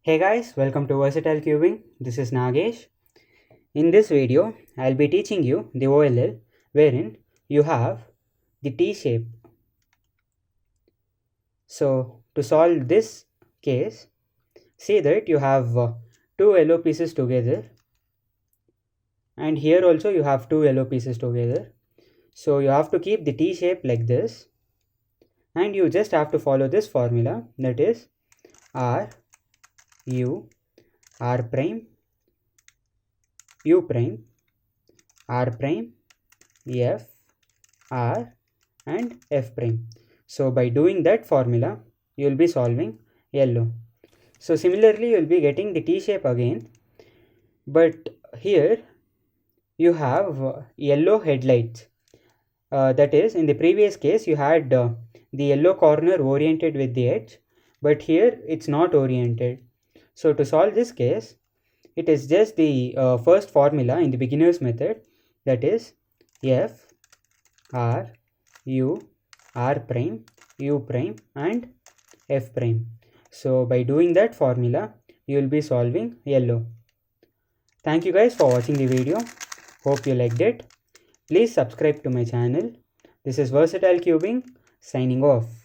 Hey guys, welcome to Versatile Cubing. This is Nagesh. In this video, I'll be teaching you the OLL wherein you have the T-shape. So to solve this case, see that you have two yellow pieces together, and here also you have two yellow pieces together. So you have to keep the T-shape like this, and you just have to follow this formula, that is R, U, R prime, U prime, R prime, F, R and F prime. So by doing that formula, you will be solving yellow. So similarly, you will be getting the T-shape again, but here you have yellow headlights. That is, in the previous case, you had the yellow corner oriented with the edge, but here it's not oriented. So to solve this case, it is just the first formula in the beginner's method, that is F, R, U, R prime, U prime and F prime. So by doing that formula, you will be solving yellow. Thank you guys for watching the video. Hope you liked it. Please subscribe to my channel. This is Versatile Cubing signing off.